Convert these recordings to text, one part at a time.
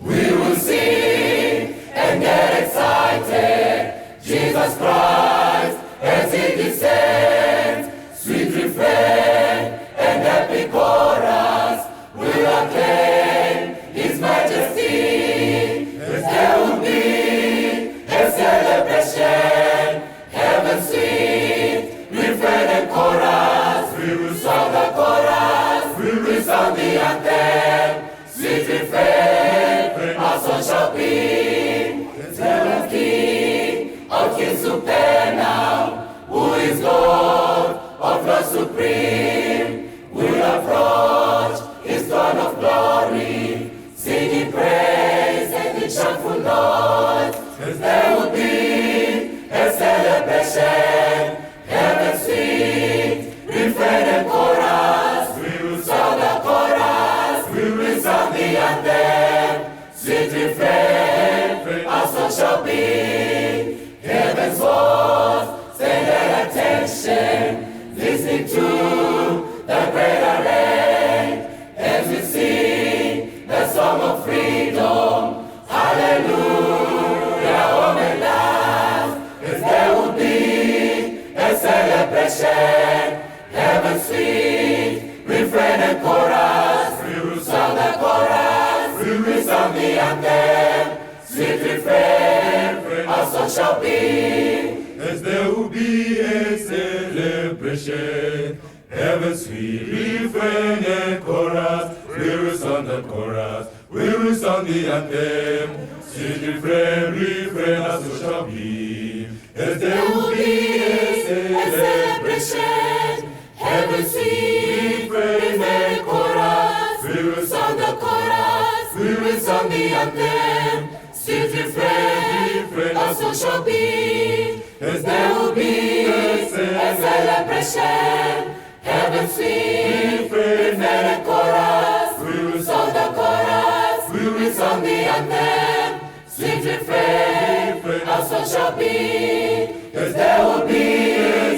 We will sing and get excited. Jesus Christ, as he descends, sweet refrain and happy chorus will acclaim his majesty. There will be a celebration, heaven sweet, refrain and chorus. We will sing the chorus, we will sing the anthem. Sweet refrain, our song shall be. Tell the King of Kings supernal, who is Lord of Lords supreme, will approach his throne of glory, singing praise and with joyful noise. There will be a celebration, heaven sweet, refrain and chorus. We will sing the chorus, we will sing the anthem. Sweet refrain, our song shall be. Heaven's voice, stand at attention, listening to the great array, as we sing the song of freedom. Hallelujah, oh my love, as there will be a celebration, heaven sweet, refrain and chorus. We will sing the chorus, we will sing the anthem. Sweet refrain, our song shall be. As there will be a celebration, heaven sweet refrain and chorus. We will sing the chorus, we will sing the anthem. Sweet refrain, our song shall be. As there will be a celebration, heaven sweet refrain and chorus. We will sing the chorus, we will sing the anthem. Sweet refrain, our song shall be. As there will be a celebration, heaven sweet refrain and chorus. We will sing the chorus, we will sing the anthem. Sweet refrain, our song shall be. As there will be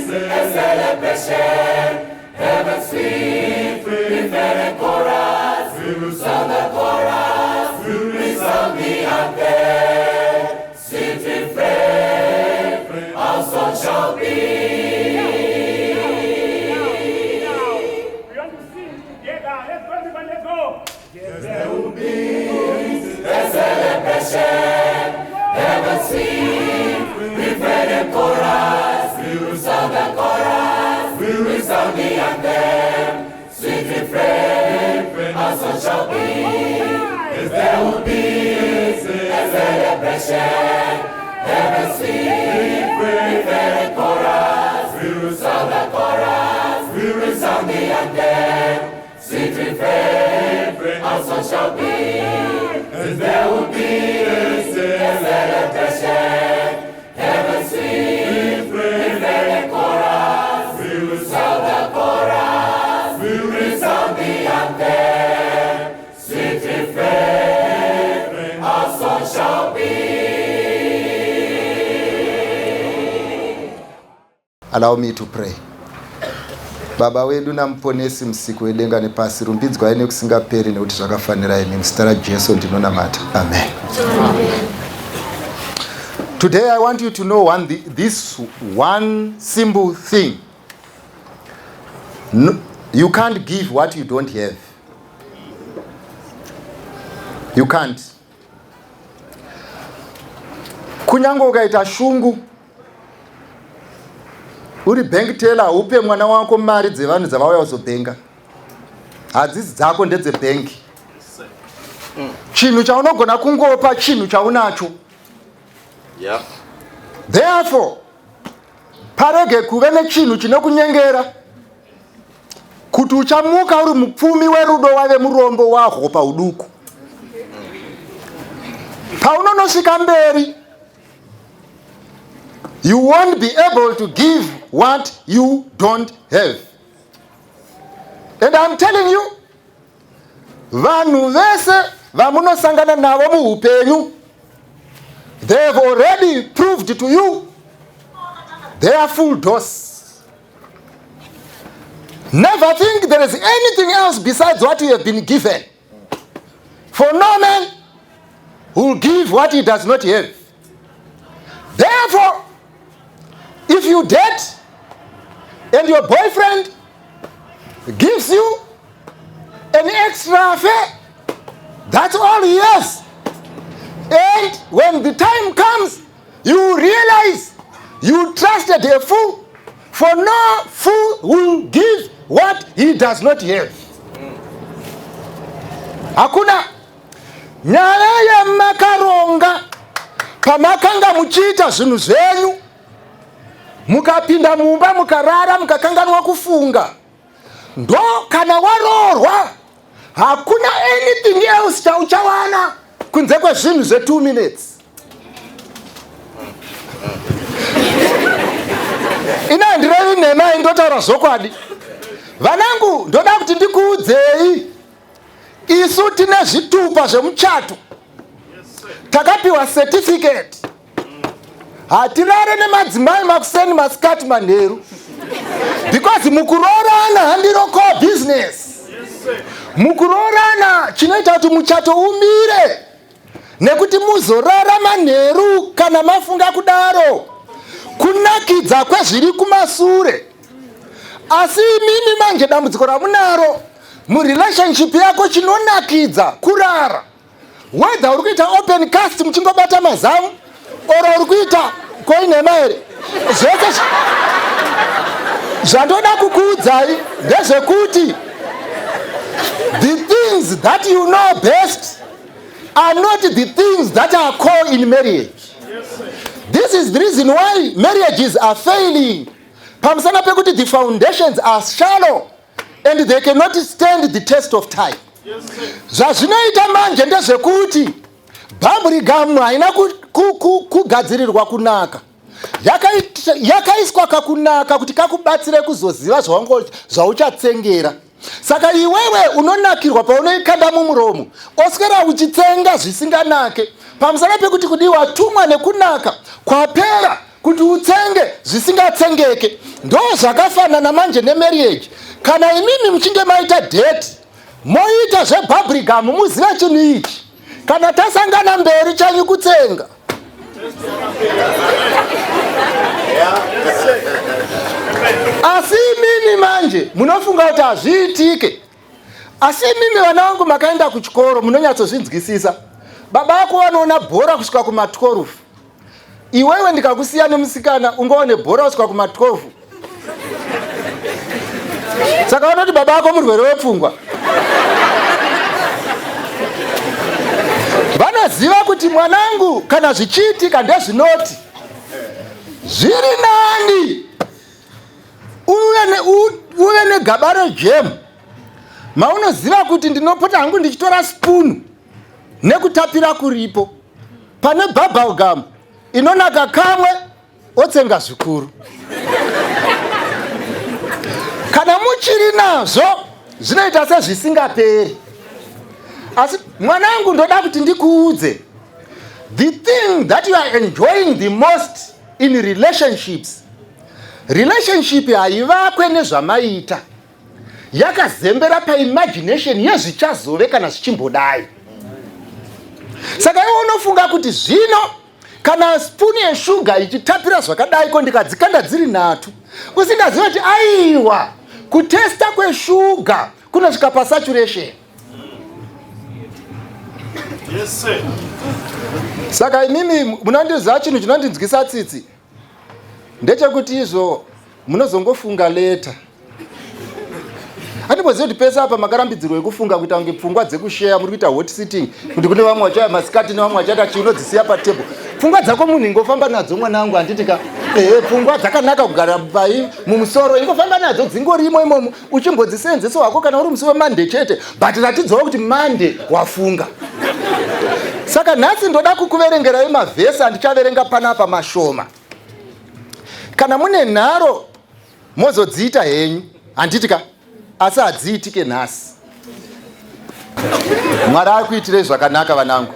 a celebration, heaven sweet refrain and chorus. We will sing the chorus, we will sing the anthem. Sweet refrain, our song shall be. There will be a celebration, heaven sweet, refrain and chorus. We will sing the chorus, we will sing the anthem. Sweet refrain, our song shall be. As there will be a celebration, heaven sweet, refrain and chorus. We will sing the chorus, we will sing the anthem. Sweet refrain, our song shall be. As there will be a celebration, heaven sweet, refrain and chorus. We will sing the chorus, we will sing the anthem. Sweet refrain, our song shall be. Allow me to pray. Baba wedu na mponesi msiku wedenga nepasi, rumbidzwa ine kusingaperi nekuti zvakafanira imi, muzita raJesu ndinonamata. Amen. Today I want you to know this one simple thing. No, you can't give what you don't have. You can't. Kunyange ukaita shungu, uri bank teller, upe mwana wako mari dzevanhu dzavauya kuzobhenga. Hadzisi dzako ndedze bank. Chinhu chaunogona kungopa chinhu chaunacho. Yeah. Therefore, parege kuve nechinhu chinokunyengera kuti uchamuka uri mupfumi werudo wave murombo wahwo pauduku. Paunonosvika mberi, you won't be able to give what you don't have. And I'm telling you, vanhu vese vamunosangana navo muupenyu, they have already proved to you they are full dose. Never think there is anything else besides what you have been given. For no man will give what he does not have. Therefore, if you date and your boyfriend gives you an extra affair, that's all he has. And when the time comes, you realize you trusted a fool, for no fool will give what he does not have. Hakuna nyaya yamakaronga pamakanga muchiita zvinhu zvenyu, mukapinda mumba mukarara mukakanganwa kufunga, ndo kana waroorwa hakuna anything else chauchawana kunze kwezvinhu ze2 minutes. Ina ndirevi nhema indotaura zvokwadi. Vanangu, ndoda kuti ndikuudzei, isu tine zvitupa zvemuchato, takapiwa certificate. Hatirare nemadzimai makuseni masikati manheru, because mukuroorana handiro core business. Mukuroorana chinoita kuti muchato umire, nekuti muzorara manheru kana mafunga kudaro, kunakidza kwezviri kumasure. Asi mimi manje dambudziko ramunaro murelationship yako chinonakidza kurara, whether uri kuita open cast muchingobata mazamu oro uri kuita koinhema here, zvese zvandoda kukuudzai ndezvekuti the things that you know best are not the things that are core in marriage. This is the reason why marriages are failing. Pamusana pekuti the foundations are shallow and they cannot stand the test of time. Zvazvinoita manje ndezvekuti bhabhurigamu haina kugadzirirwa kunaka. Yakaiswa kakunaka kuti kakubatsire kuzoziva zvauchatsengera. Saka iwewe unonakirwa paunoikanda mumuromo, oswera uchitsenga zvisinganake. Pamusana pekuti kudiwa tumwa nekunaka kwapera kuti utsenge zvisingatsengeke. Ndo zvakafanana manje nemarriage. Kana imimi muchinge maita date, moita zvebhabhurigamu, muzive chinhu ichi. Kana tasangana mberi chanyu kutsenga. Asi mimi manje munofunga kuti hazviitike. Asi mimi vana vangu makaenda kuchikoro munonyatsozvinzwisisa. Baba vako vanoona bhora kusvika kuma12. Iwewe ndikakusiya nemusikana ungaone bhora kusvika kuma12. Saka vanoti baba vako murwere wepfungwa. Vanoziva kuti mwanangu kana zvichiitika ndezvinoti zviri nani uve negaba rejemu maunoziva kuti ndinopota hangu ndichitora spoon nekutapira kuripo, pane bubblegum inonaka kamwe otsenga zvikuru. Kana muchiri nazvo zvinoita sezvisingaperi. Asi mwanangu, ndoda kuti ndikuudze, the thing that you are enjoying the most in relationships, relationship haivakwe nezvamaita, yakazembera paimagination yezvichazove kana zvichimbodai. Saka iwe unofunga kuti zvino kana spoon yeshuga ichitapira zvakadai ko ndikadzikanda dziri 3, usingaziva kuti aiwa kutesta kweshuga kunosvika pasaturation. Yes, sir. Saka imimi munondiziva chinhu chinondinzwisa tsitsi ndechekuti izvo munozongofunga leta. Handimbozivi kuti pesa apa makarambidzirwa yekufunga kuita kunge pfungwa dzekushare, muri kuita hot sitting kuti kune vamwe vachaya masikati nevamwe vachaita chiunodzisiya patable. Pfungwa dzako munhu ingofamba nadzo mwana wangu, handitika pfungwa dzakanaka kugara pai mumusoro, ingofamba nadzo dzingorimo imomo uchimbodzisenzesa wako kana uri musi weMonday chete, but ratidzowa kuti Monday wafunga. Saka nhasi ndoda kukuverengerai mavhesi andichaverenga panapa mashoma. Kana mune nharo mozodziita henyu, handitika, asi hadziitike nhasi. Mwari ari kuitirei zvakanaka vanangu.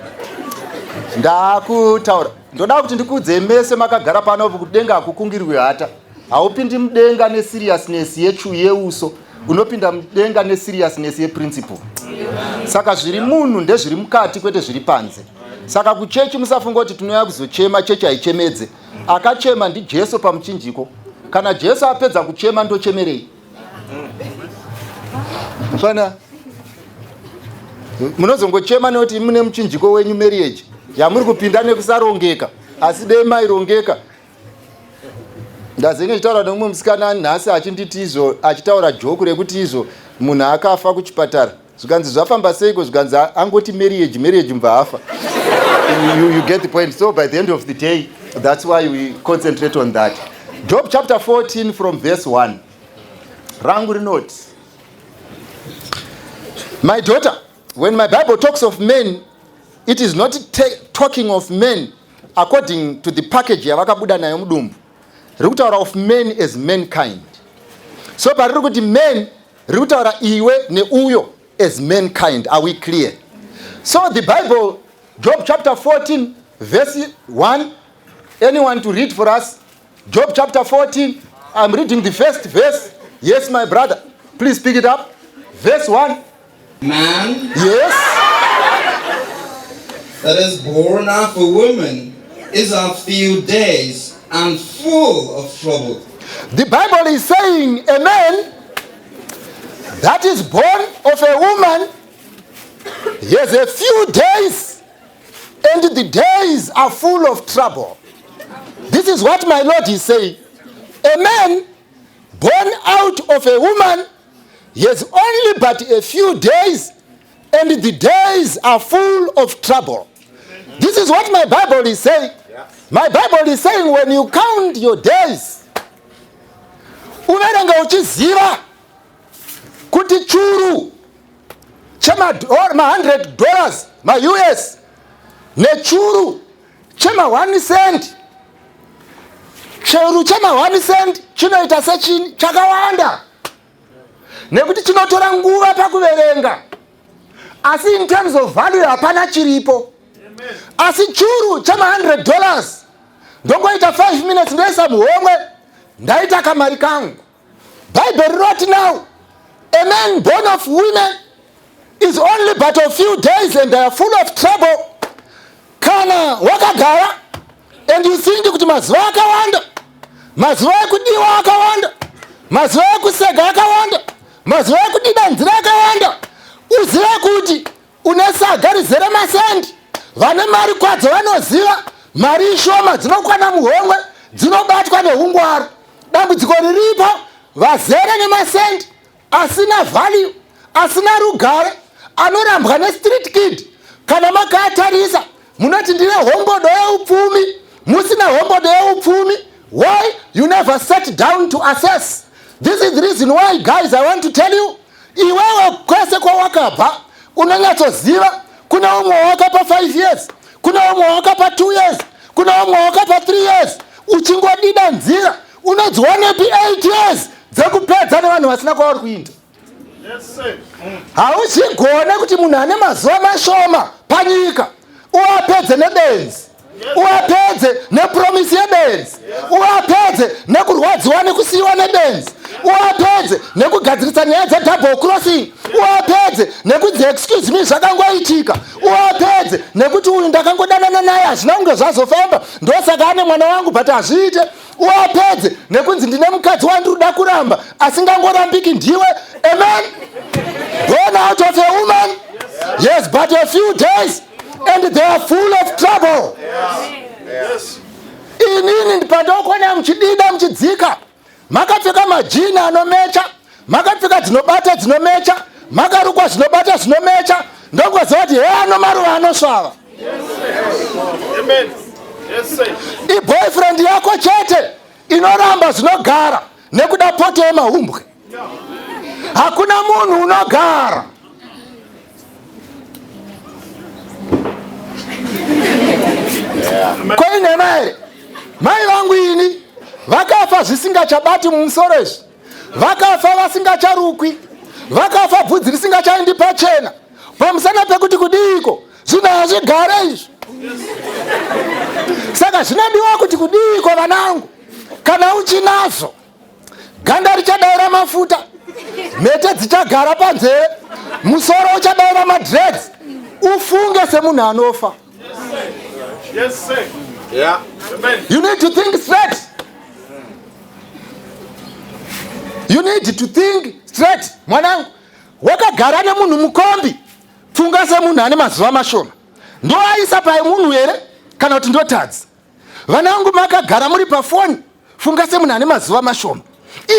Ndakutaura, ndoda kuti ndikuudzei mese makagara pano kuti denga hakukungirwi hata. Haupindi mudenga neseriousness yeuso, unopinda mudenga neseriousness yeprinciple. Saka zviri munhu ndezviri mukati kwete zviri panze. Saka kuchechi musafunga kuti tinouya kuzochema chechi haichemedze. Akachema ndi Jesu pamuchinjiko. Kana Jesu apedza kuchema ndochemerei. Fana munozongochema nekuti mune muchinjiko wenyu marriage yamuri kupinda nekusarongeka asi dei mairongeka. Ndazenge chitaura nomumwe musikana nhasi achinditi izvo achitaura joke rekuti izvo munhu akafa kuchipatara zvikanzi zvafamba seiko zvikanzi angoti marriage mubva afa. You get the point. So by the end of the day, that's why we concentrate on that. Job chapter 14 from verse 1. Rangu note. My daughter, when my Bible talks of men, it is not talking of men according to the package yavakabuda nayo mudumbu. Rikutaura of men as mankind. So pariri kuti men rikutaura iwe neuyo as mankind. Are we clear? So the Bible, Job chapter 14 verse 1. Anyone to read for us? Job chapter 14. I'm reading the first verse. Yes, my brother. Please pick it up. Verse 1. Man, Yes. that is born of a woman is of few days and full of trouble. The Bible is saying a man that is born of a woman, he has a few days and the days are full of trouble. This is what my Lord is saying. A man born out of a woman, he has only but a few days and the days are full of trouble. This is what my Bible is saying. My Bible is saying when you count your days, unarenga uchiziva kuti churu chema $100 ma US nechuru chema 1 cent. Churu chema 1 cent chinoita sechini chakawanda nekuti chinotora nguva pakuverenga asi in terms of value hapana chiripo. Asi churu chema $100 ndongoita 5 minutes ndoisa muhomwe ndaita kamari kangu. Bible wrote now a man born of women is only but a few days and they are full of trouble. Kana wakagara and you think kuti mazuva akawanda, mazuva ekudiwa akawanda, mazuva ekusega akawanda, mazuva ekudida nzira akawanda, uzive kuti unesaga rizere masendi. Vane mari kwadzo vanoziva mari ishoma dzinokwana muhomwe dzinobatwa neungwaru. Dambudziko riripo vazere nemasendi asina value, asina rugare, anorambwa nestreet kid. Kana makatarisa munoti ndine hombodo yeupfumi, musina hombodo yeupfumi. Why? You never sat down to assess. This is the reason why, guys, I want to tell you, iwewe kwese kwa wakabva unanyatsoziva kuna umwe wakapa 5 years, kuna umwe wakapa 2 years, kuna umwe wakapa 3 years. Uchingodida nzira unodziwanepi 8 years dzekupedza nevanhu vasina kwavari kuinda. Hauchigone kuti munhu ane mazuva mashoma panyika uapedze nebenzi, uapedze nepromisi yebenzi, uapedze nekurwadziwa nekusiyiwa nebenzi, uapedze nekugadzirisa nyaya dzedouble crossing, uapedze nekudzi excuse me zvakangoitika, uapedze nekuti uyu ndakangodanana naye hazvina kunge zvazofamba ndosaka ane mwana wangu but hazviite, uapedze nekunzi ndine mukadzi wandinoda kuramba asingangorambiki ndiwe. Amen. Born out of a woman, yes, but a few days and they are full of trouble. Yes. Inini pandokona muchidida muchidzika makapfeka majini anomecha, makapfeka dzinobata dzinomecha, makarukwa dzinobata dzinomecha, ndongoziva kuti he ano maruva anosvava. Amen. Yes, sir. Boyfriend yako chete inoramba zvinogara nekuda poto yemahumbwe. Hakuna munhu unogara. Koine maere mai vangu ini vakafa zvisingachabati mumusoro izvi, vakafa vasingacharukwi, vakafa bvudzi risingachaendi pachena pamusana pekuti kudiko zvinhu hazvigare izvi. Saka zvinodiwa kuti kudiko vanangu, kana uchinazvo ganda richadaira mafuta, mhete dzichagara panzeve, musoro uchadaira madreads, ufunge semunhu anofa. Yes, sir. Yeah. Amen. You need to think straight. You need to think straight. Mwanangu, wakagara nemunhu mukombi, funga semunhu ane mazuva mashoma. Ndoaisa pamunhu here kana kuti ndotadzi. Vanangu makagara muri pafoni, funga semunhu ane mazuva mashoma.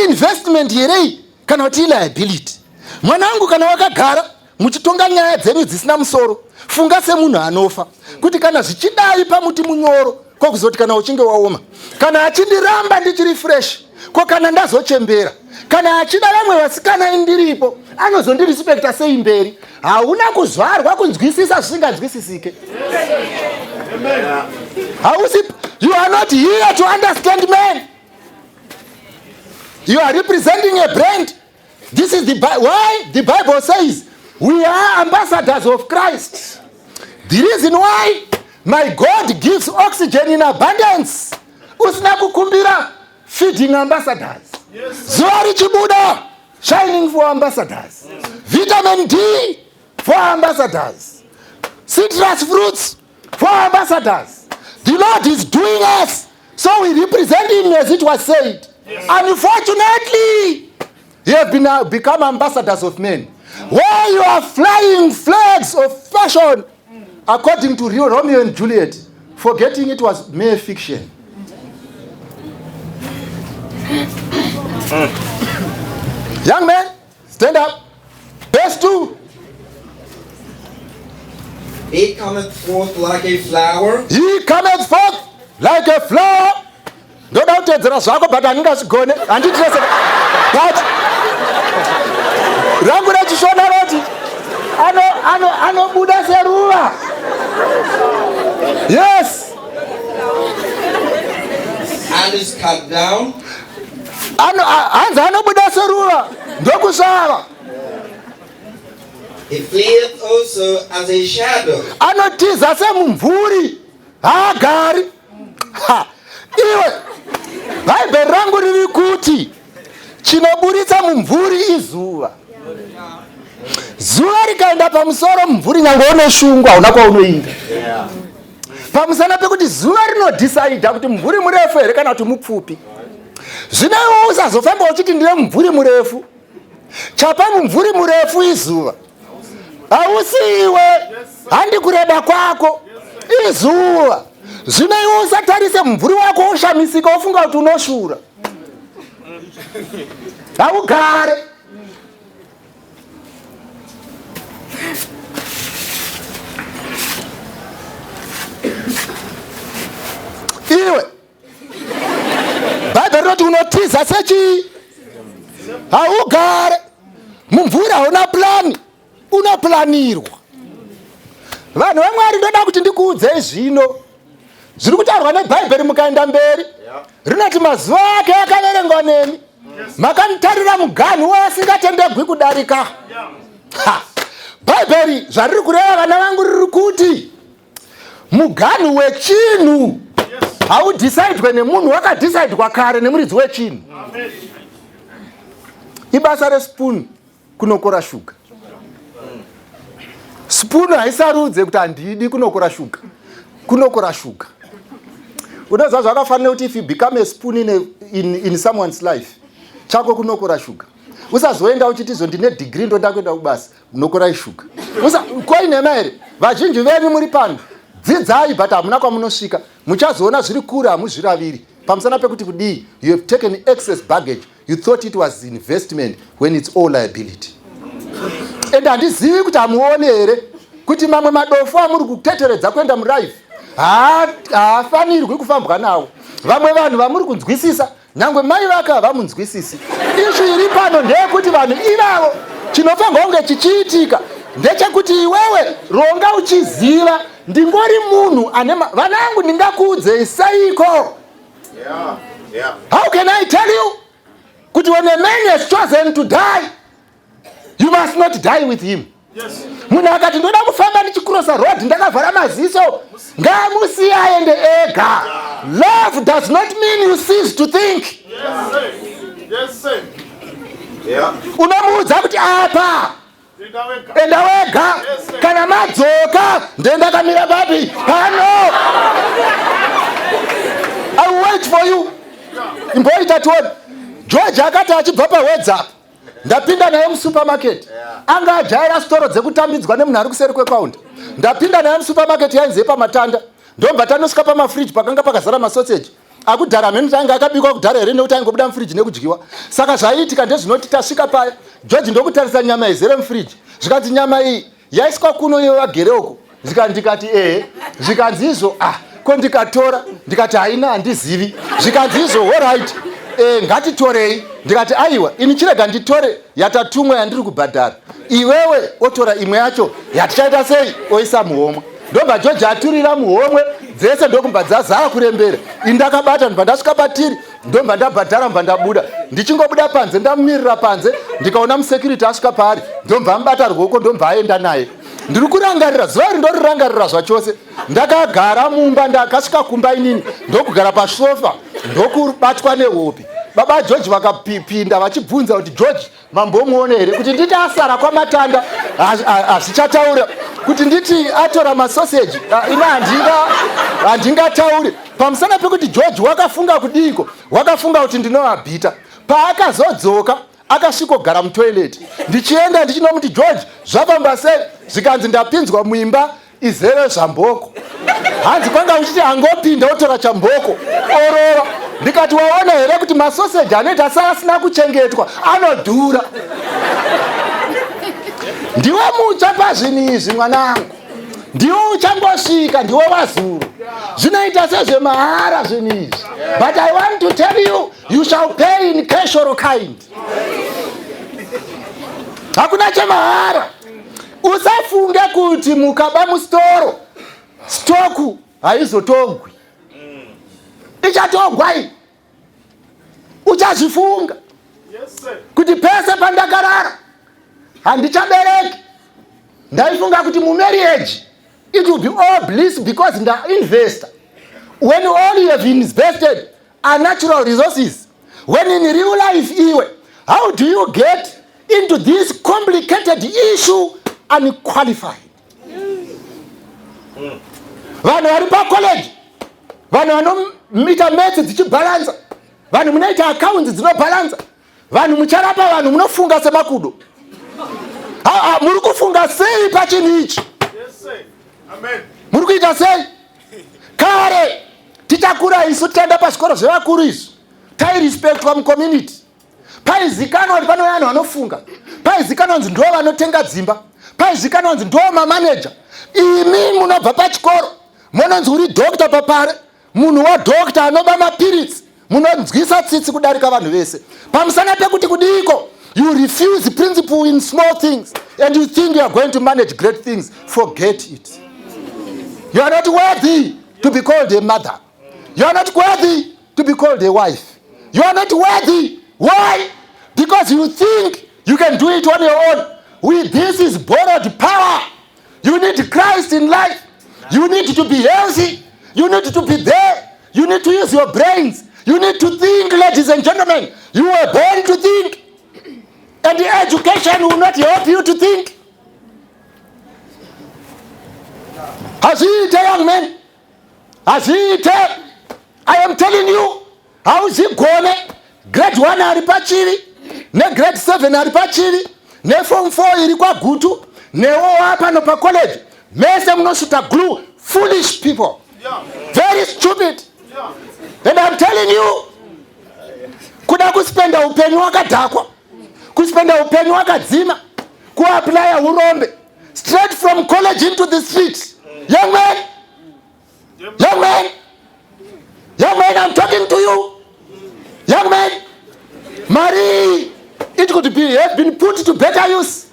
Investment here kana kuti liability. Mwanangu kana wakagara muchitonga nyaya dzenyu dzisina musoro, funga semunhu anofa. Kuti kana zvichidai pamuti munyoro, kokuzoti kana uchinge waoma. Kana achindiramba ndichiri fresh, ko kana ndazochembera. Kana achida vamwe vasikana indiripo, anozondirespecta sei mberi. Hauna kuzvarwa kunzwisisa zvisinganzwisisike. You are not here to understand men. You are representing a brand. This is why the Bible says we are ambassadors of Christ. The reason why my God gives oxygen in abundance. Usina kukumbira feeding ambassadors. Zuari chibuda, shining for ambassadors. Vitamin D for ambassadors. Citrus fruits for ambassadors. The Lord is doing us, so we represent him as it was said. Unfortunately, you have become ambassadors of men. While you are flying flags of fashion, according to Romeo and Juliet, forgetting it was mere fiction. Young man, stand up. Verse 2. He cometh forth like a flower. He cometh forth like a flower. No doubt it's Rasako, but I think that's going to. And it says, but Rangura Chishonaroti. Ano Buddha Serua. Yes. And is cut down. Ano Buddha Serua. Dokusawa. He fleeth also as a shadow. Anotiza semumvuri. Hagari. Ha. Iwe. Bible rangu riri kuti chinoburitsa mumvuri izuva. Zuva rikaenda pamusoro mumvuri nyange unoshungwa hauna kwaunoinda. Pamusana pekuti zuva rinodecide kuti mumvuri murefu here kana kuti mupfupi. Zvino iwe usazofamba uchiti ndine mumvuri murefu. Chapa mumvuri murefu izuva. Hausiwe handi kureba kwako izuva. Zvino iwe usatarise mumvuri wako ushamisika ufunga kuti unoshura. Haugare. Iwe Bible rinoti unotiza sechi. Haugare. Mumvuri hauna plani, unoplanirwa. Vanhu vaMwari ndoda kuti ndikuudzei zvino. Zviri kutaurwa neBhaibheri mukaenda mberi. Rinoti mazuva ake akaverengwa nemi. Makanitarira muganhu wasingatendegwi kudarika. Bhaibheri zvariri kureva vana vangu riri kuti muganhu wechinhu haudhisaidwe nemunhu wakadhisaidwa kare nemuridzi wechinhu. Ibasa respoon kunokora shuga. Spoon haisarudze kuti handidi kunokora shuga. Kunokora shuga. Unoziva zvakafanira kuti if you become a spoon in someone's life, chako kunokora shuga. Usazoenda uchiti ndine degree ndoda kuenda kubasa, unokora shuga. Koinema here, vazhinji venyu muri pano, dzidzai but hamuna kwamunosvika. Muchazoona zviri kure hamuzviraviri. Pamusana pekuti kudii, you have taken excess baggage. You thought it was investment when it's all liability. And handizivi kuti hamuone here kuti mamwe madofu amuri kuteteredza kuenda murife haafanirwi kufambwa nawo. Vamwe vanhu vamuri kunzwisisa, nyangwe mai vake havamunzwisisi. Ishu iri pano ndeyekuti vanhu ivavo chinofanirwa kunge chichiitika ndechekuti iwewe ronga uchiziva ndingori munhu ane vanangu ndingakuudzei seiko. How can I tell you kuti when a man has chosen to die, you must not die with him. Munhu akati ndoda kufamba ndichikrosa road ndakavhara maziso, ngamusiye aende ega. Love does not mean you cease to think. Unomuudza kuti apa enda wega, kana madzoka ndenda kamira papi pano. imboita tione. George akati achibva paWhatsApp, ndapinda naye musupermarket. Anga ajaira storo dzekutambidzwa nemunhu ari kuseri kwekaundi. Ndapinda naye musupermarket yainze pamatanda. Ndomba tanosvika pamafridge pakanga pakazara masausage. Akudhara mheni tanga akabikwa kudhara here nekuti aingobuda mufridge nekudyiwa. Saka zvaiitika ndezvinoti tasvika paya, George ndokutarisa nyama izere mufridge. Zvikanzi nyama iyi yaiswa kuno yevagere uko. Ndikati zvikanzi izvo ko ndikatora ndikati haina handizivi. Zvikanzi izvo alright, ngatitorei. Ndikati aiwa, ini chirega nditore yatatumwa yandiri kubhadhara. Iwewe otora imwe yacho yatichaita sei oisa muhomwe. Ndomba George aturira muhomwe dzese ndokumba dzazara kurembera. Indakabata ndobva ndasvika patiri, ndomba ndabhadhara mbva ndabuda. Ndichingobuda panze ndamumirira panze, ndikaona musecurity asvika paari, ndomba ambata ruoko ndomba aenda naye. Ndiri kurangarira zuva iri ndorirangarira zvachose. Ndakagara mumba, ndakasvika kumba inini ndokugara pasofa ndokubatwa nehope. Baba George vakapinda vachibvunza kuti George mambomuone here kuti nditi asara kwamatanda hazvichataura, kuti nditi atora masausage ina handingataure. Pamusana pekuti George wakafunga kudiko, wakafunga kuti ndinoabhita. Paakazodzoka akasvikogara mutoileti. Ndichienda ndichinomuti George zvafamba sei? Zvikanzi ndapinzwa muimba izere zvamboko. Hanzi kwanga uchiti angopinda otora chamboko orova. Ndikati waona here kuti masausage anoita seasina kuchengetwa anodhura. Ndiwe mutsva pazvinhu izvi mwanangu, ndiwe uchangosvika, ndiwe wazuru. Zvinoita sezvemahara zvinhu izvi. But I want to tell you, you shall pay in cash or kind. Hakuna chemahara. Usafunge kuti mukaba mustoro stoku haizotogwi. Ichatogwai. Uchazvifunga kuti pese pandakarara handichabereki. Ndaifunga kuti mumarriage it will be all bliss because nda-investor. When all you have invested are natural resources, when in real life iwe, how do you get into this complicated issue unqualified? Vanhu vari pacollege, vanhu vanomita maths dzichibalanza, vanhu munoita accounts dzinobalanza, vanhu mucharapa vanhu munofunga semakudo. Muri kufunga sei pachinhu ichi? Muri kuita sei? Kare tichakura isu tienda pazvikoro zvevakuru izvi tairespectwa mucommunity. Paizikanwa kuti pane vanhu vanofunga, paizikanwa kuti ndo vanotenga dzimba, paizikanwa kuti ndo mamaneja. Imi munobva pachikoro munonzi uri doctor papare, munhu wadoctor anoba mapiritsi, munonzwisa tsitsi kudarika vanhu vese. Pamusana pekuti kudiko you refuse principle in small things and you think you are going to manage great things, forget it. You are not worthy to be called a mother. You are not worthy to be called a wife. You are not worthy. Why? Because you think you can do it on your own. This is borrowed power. You need Christ in life. You need to be healthy. You need to be there. You need to use your brains. You need to think, ladies and gentlemen. You were born to think. And the education will not help you to think. Hazite, young man. Hazite. I am telling you. How is it going? Grade 1 ari pachiri, ne grade 7 ari pachiri, ne form 4 iri kwa gutu, newo hapa no pa college. Mese mnoshuta glue. Foolish people. Very stupid. And I'm telling you, kuda kuspenda upenyu wakadhakwa, kuspenda upenyu wakadzima, kuapply urombe, straight from college into the streets. Young man, young man, young man, I'm talking to you. Young man, Marie, it could be have been put to better use.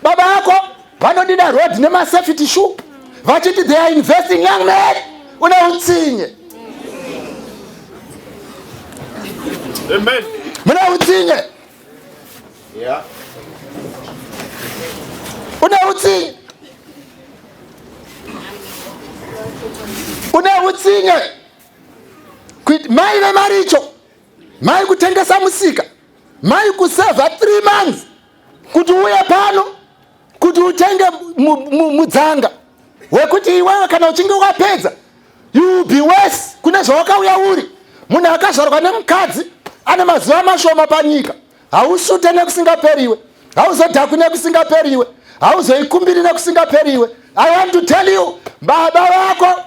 Baba yako, vanodida road nema safety shoe. Vachiti they are investing, young man. Una utsinye. Amen. Muna utsinye. Yeah. Una utsinye. Una utsinye. Quit mai ve maricho. Mai kutengesa musika. Mai kuseva 3 months. Kuti uye pano. Kuti utenge mudzanga. Wekuti iwewe kana uchinge wakapedza. You will be worse. Kuna zvawakauya uri. Munhu akazvarwa nemukadzi ane mazuva mashoma panyika. Hausute nekusingaperiwe, hauzodhakwi nekusingaperiwe, hauzoikumbiri nekusingaperiwe. I want to tell you, baba vako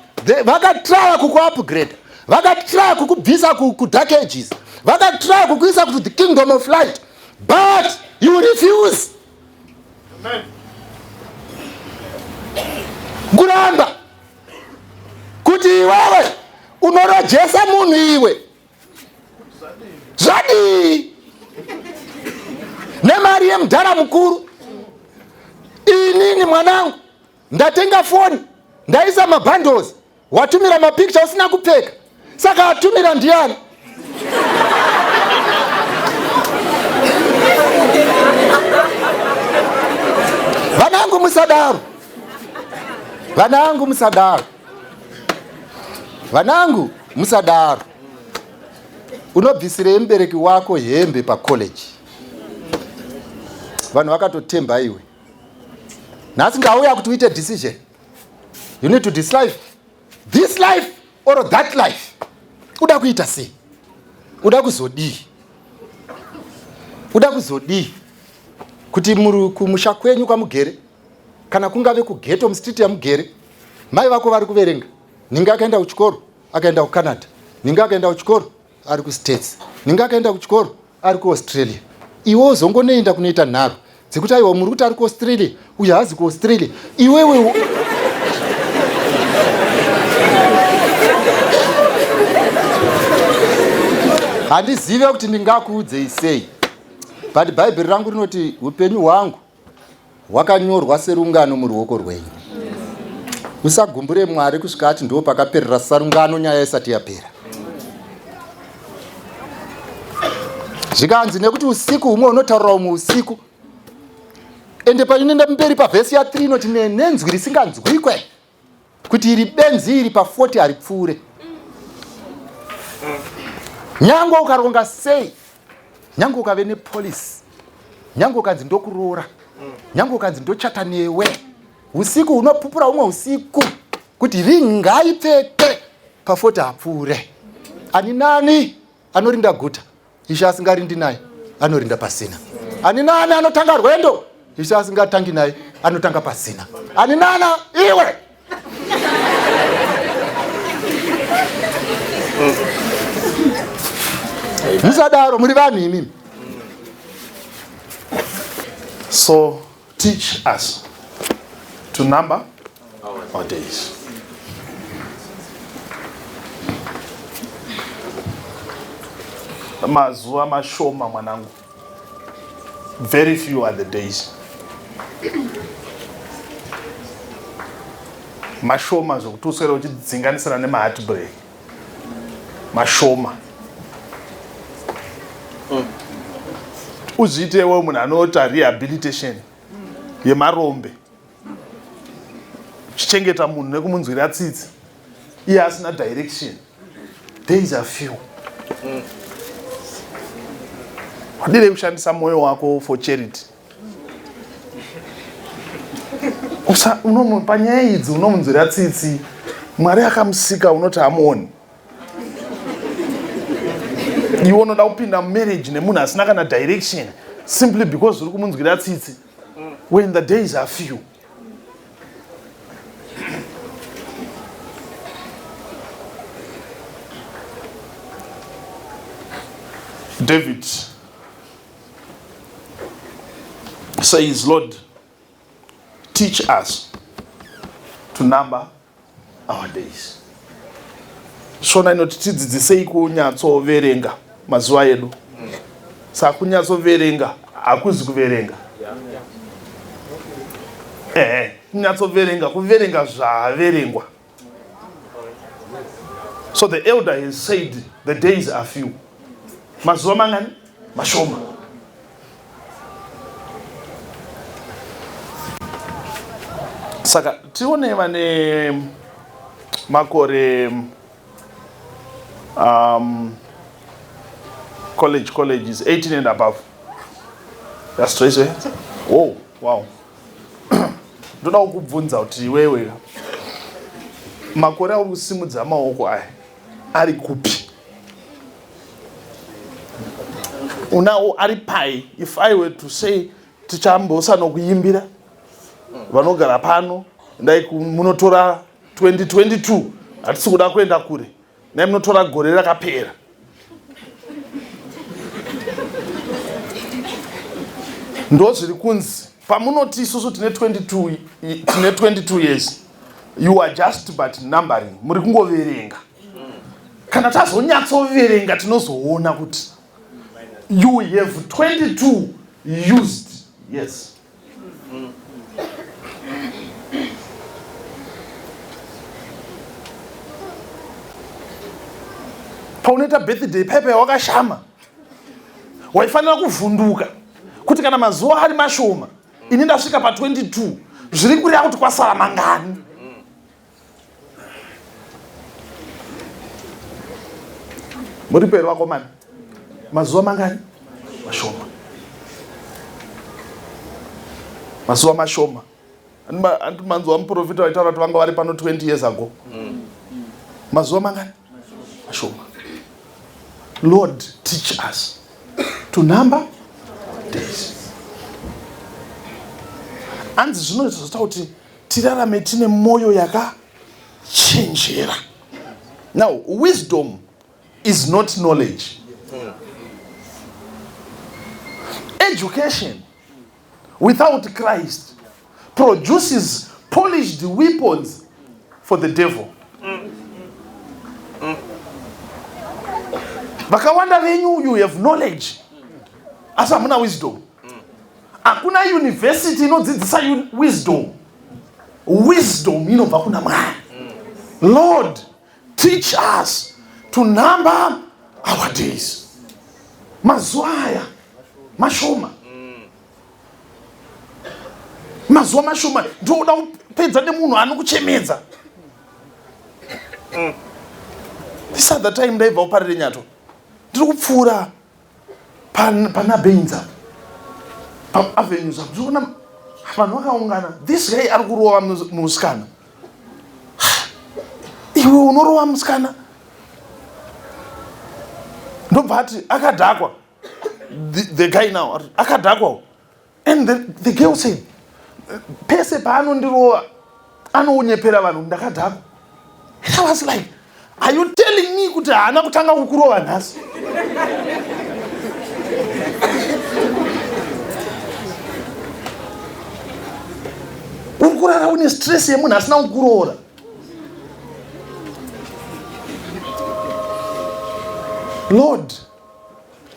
vakatraya kukuupgrade, vakatraya kukubvisa kudark ages, vakatraya kukuisa to the kingdom of light, but you refuse. Amen. Kuramba kuti iwewe unorojesa munhu iwe zvadii nemari yemudhara mukuru. Inini mwanangu ndatenga foni, ndaisa mabundles, watumira mapicture usina kupfeka, saka watumira ndiani? Vanangu musadaro, vanangu musadaro, vanangu musadaro. Unobvisirei mubereki wako hembe pacollege? Vanhu vakatotemba iwe. Nhasi ngauya kuti uite decision. You need to decide this life or that life. Uda kuita sei? Uda kuzodii? Uda kuzodii? Kuti kumusha kwenyu kwamugere, kana kungave kugeto mustreet yamugere, mai vako vari kuverenga. Ninga akaenda kuchikoro, akaenda kuCanada. Ninga akaenda kuchikoro, ari kuStates. Ninga akaenda kuchikoro, ari kuAustralia. Iwe uzongonoenda kunoita nharo dzekuti aiwa muri kuti ari kuAustralia, uye haazi kuAustralia. Iwewe handizive kuti ndingakuudzei sei, but bhaibheri rangu rinoti upenyu hwangu hwakanyorwa serungano muruoko rwenyu. Usagumbure Mwari kusvika ati ndo pakaperera sarungano nyaya isati yapera. Zvikanzi nekuti usiku humwe unotaurira umwe usiku. Ende painoenda mberi pavhesi ya3 inoti nenzwi risinganzwikwe kuti iri benzi iri pa40 haripfuure. Nyango ukaronga sei, nyango ukave nepolisi, nyango ukanzi ndokuroora, nyango ukanzi ndochata newe, usiku unopupura umwe usiku kuti ringaipfeke pa40 hapfuure. Ani nani anorinda guta? Ishe asingarindi naye anorinda pasina. Ani nani anotanga rwendo? Ishe asingatangi naye anotanga pasina. Ani nana iwe? Musadaro muri vanhu imimi. So teach us to number our days. Mazuva mashoma mwanangu. Very few are the days. Mashoma zvokuti uswere uchidzinganisira nemaheartbreak. Mashoma. Uzviitewo munhu anoita rehabilitation yemarombe. Chichengeta munhu nekumunzwira tsitsi. Iye asina direction. Days are few. Wadire kushandisa moyo wako for charity. Panyaya idzi unomunzwira tsitsi, Mwari akamusika unoti hamuoni. Iwe unoda kupinda marriage nemunhu asina kana direction simply because uri kumunzwira tsitsi when the days are few. David says, Lord, teach us to number our days. Shona inoti tidzidzisei kunyatsoverenga mazuva edu. Saka kunyatsoverenga hakuzi kuverenga. Kunyatsoverenga kuverenga zvaverengwa. So the elder has said the days are few. Mazuva mangani? Mashoma. Saka tione vane makore college is 18 and above. That's straight, eh? Whoa, wow. Ndoda kukubvunza kuti iwewe makore akusimudza maoko aya ari kupi? unawo ari pai. If I were to say tichambosa nokuimbira vanogara pano ndai munotora 2022 hatisi kuda kuenda kure, nai munotora gore rakapera. Ndo zviri kunzi pamunoti isusu tine 22 years, you are just but numbering, muri kungoverenga. Kana tazonyatsoverenga tinozoona kuti you have 22 used. Yes. Paunoita birthday pepe wakashama, waifanira kuvhunduka kuti kana mazuva ari mashoma ini ndasvika pa 22 zviri kureva kuti kwasara mangani. Muri peri vakomana, mazuva mangani? Mashoma. Mazuva mashoma. Andi manzwa muprofita waitaura kuti vanga vari pano 20 years ago. Mazuva mangani? Mashoma. Lord, teach us to number days. Anzi zvinoita kuti tirarame tine moyo yakachenjera. Now, wisdom is not knowledge. Education without Christ produces polished weapons for the devil. Vakawanda venyu, you have knowledge, asi hamuna wisdom. Hakuna university inodzidzisa wisdom. Wisdom inobva kuna Mwari. Lord, teach us to number our days. Mazuva aya mashoma. Mazuva mashoma ndoda kupedza nemunhu anokuchemedza. This other time ndaibva kuparire nyato, ndiri kupfuura pana Benza paavenues, ndikuona vanhu vakaungana. This guy ari kurova musikana. Iwe unorova musikana? Ndobva ati akadhakwa. The guy now akadhakwa. And the girl said, pese paanondirova anounyepera vanhu ndakadhakwa. And I was like, are you telling me kuti haana kutanga kukurova nhasi? Uri kurara une stress yemunhu asina kukuroora. Lord,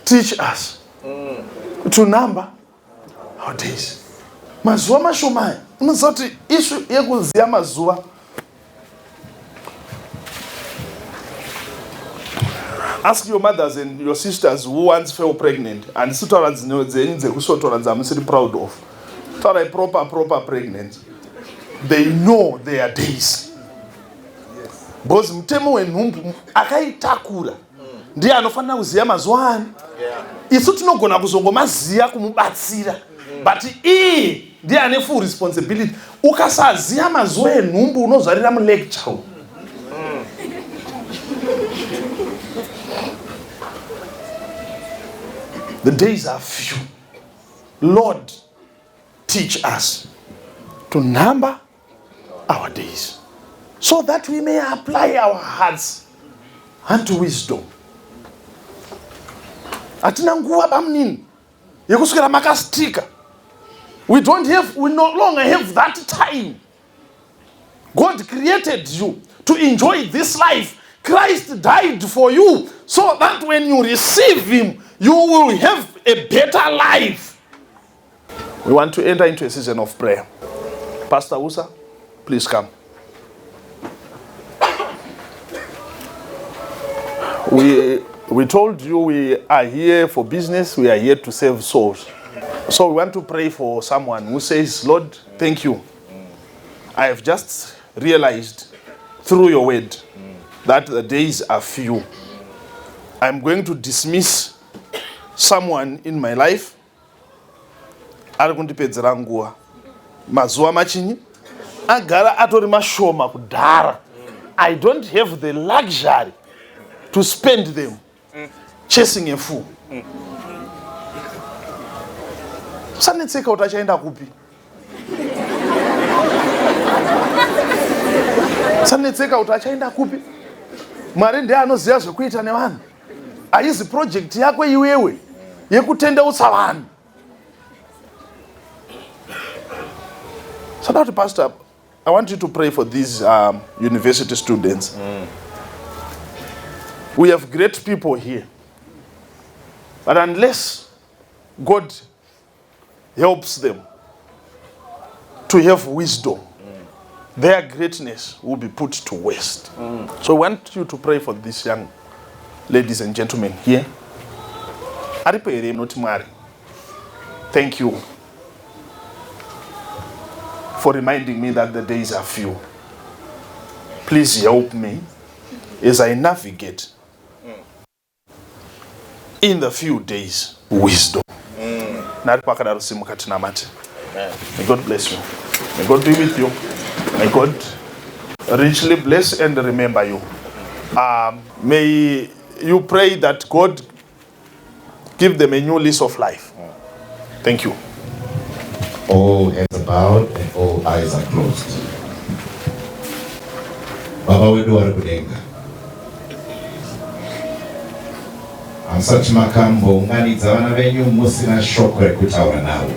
teach us to number our days. Mazuva mashoma. Unoziva kuti ishu yekuziva mazuva. Ask your mothers and your sisters who once fell pregnant and sitaura dzenyu dzekusotora dzamusiri proud of. Taurai proper pregnant. They know their days. Because mutemo wenhumbu akaitakura ndiye anofanira kuziva mazuva ano. Isu tinogona kuzongomaziva kumubatsira, but iye ndiye ane full responsibility. Ukasaziva mazuva enhumbu unozvarira mulecture. The days are few. Lord, teach us to number our days so that we may apply our hearts unto wisdom. Atina nguva bamnini yekuswera makastika. We no longer have that time. God created you to enjoy this life. Christ died for you so that when you receive him, you will have a better life. We want to enter into a season of prayer. Pastor Usa, please come. We told you we are here for business, we are here to save souls. So we want to pray for someone who says, Lord, thank you. I have just realized through your word that the days are few. I'm going to dismiss someone in my life. Ari kundipedzera nguva. Mazuva machinyi agara atori mashoma kudhara. I don't have the luxury to spend them chasing a fool. Usanetseka utachaenda kupi? Usanetseka utachaenda kupi? Mwari ndiye anoziva zvekuita nevanhu. Haizi project yako iwewe yekutendeutsa vanhu. So now, Pastor, I want you to pray for these university students. We have great people here. But unless God helps them to have wisdom, their greatness will be put to waste. So I want you to pray for these young ladies and gentlemen here. Thank you for reminding me that the days are few. Please help me as I navigate in the few days wisdom. May God bless you. May God be with you. May God richly bless and remember you. May you pray that God give them a new lease of life. Thank you. All heads are bowed and all eyes are closed. Baba wedu warikudenga. Amsati makambo unganidza vana venyu musina shoko rekutaura navo.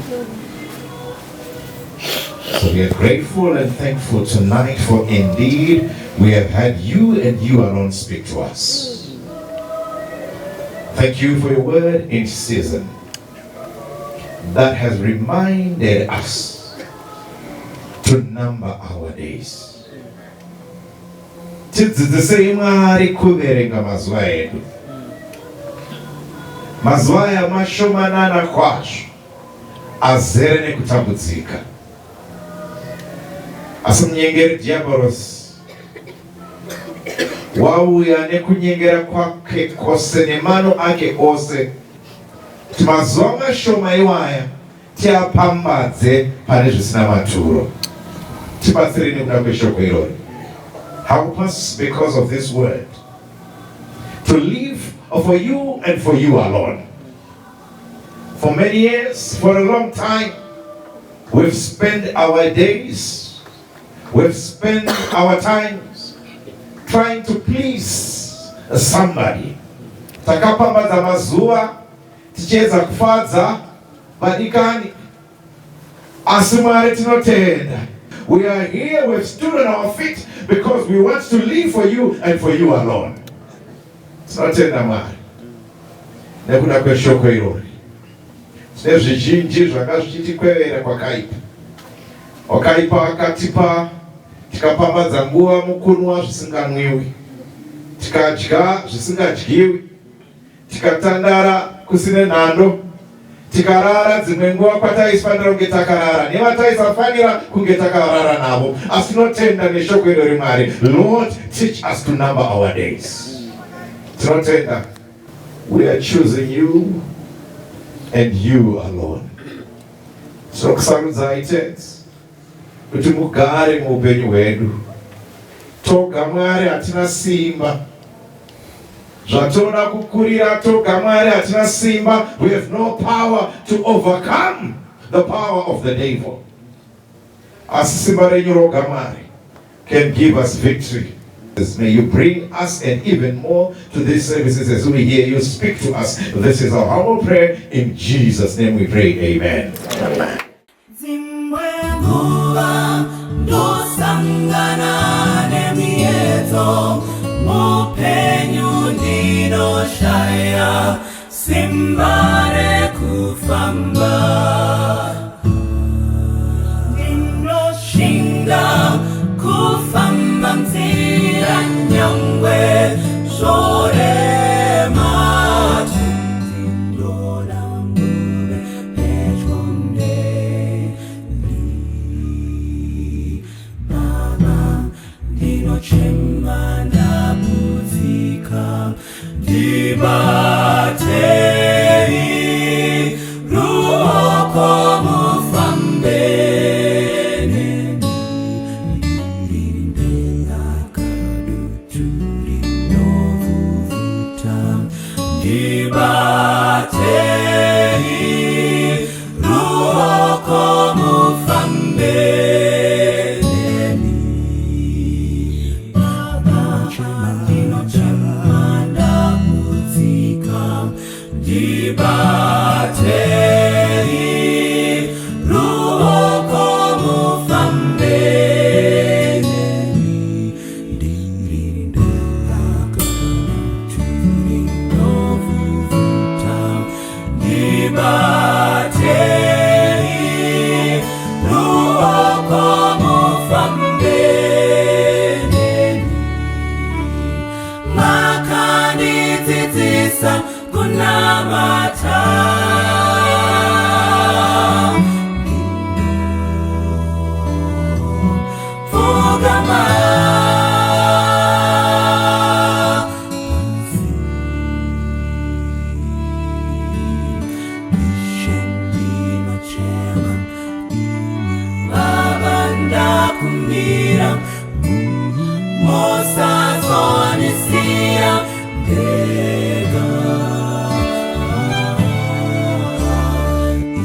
So we are grateful and thankful tonight, for indeed we have had you and you alone speak to us. Thank you for your word in season that has reminded us to number our days. Tidzidzisei Mwari kuverenga mazuva edu. Mazuva aya mashomanana kwazvo, azere nekutambudzika. Asi munyengeri diabolos wauya nekunyengera kwake kwose nemano ake ose, kuti mazuva mashoma iwaya tiapambadze pane zvisina maturo. Tibatsirei nekuda kweshoko irori. Help us, because of this word, to live for you and for you alone. For many years, for a long time, we've spent our days, we've spent our times trying to please somebody. Takapambadza mazuva tichedza kufadza vadikani. Asi Mwari tinotenda. We are here, we've stood on our feet because we want to live for you and for you alone. Tinotenda Mwari nekuda kweshoko irori. Tine zvizhinji zvanga zvichitikwevera kwakaipa. Wakaipa wakatipa tikapambadza nguva mukunwa zvisinganwiwi, tikadya zvisingadyiwi, tikatandara kusine nhando, tikarara dzimwe nguva kwataifanira kunge takarara nevataisafanira kunge takarara navo. Asi tinotenda neshoko irori Mwari. Lord, teach us to number our days. Tinotenda. We are choosing you and you alone. Tinokusarudzai tenzi kuti mugare muupenyu hwedu. Toga Mwari hatina simba. Zvatoda kukurira toga Mwari hatina simba. We have no power to overcome the power of the devil. Asi simba renyu roga Mwari can give us victory. May you bring us and even more to these services as we hear you speak to us. This is our humble prayer. In Jesus' name we pray. Amen. Amen. Simbare kufamba Shinga kufamba mzira nyangwe Shore matindola mbube Pechonde li Baba Dino chema na buzika Dibatei Ruoko mufambene Limbela kaduturi novuvuta Dibatei Ruoko makandidzidzisa kunamata. Pfugama kumbira mosazonisia ndega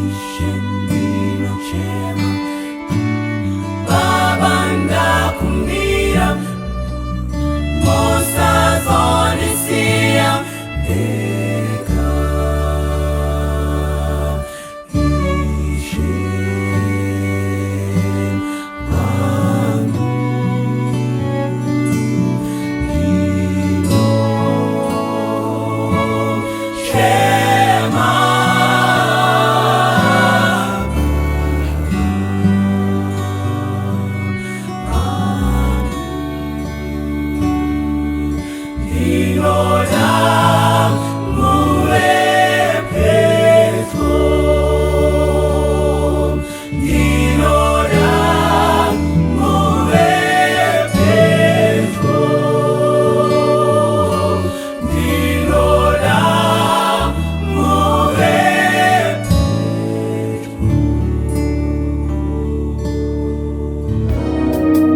ishendino chema baba ndakumbira mosazonisia ndega Lord.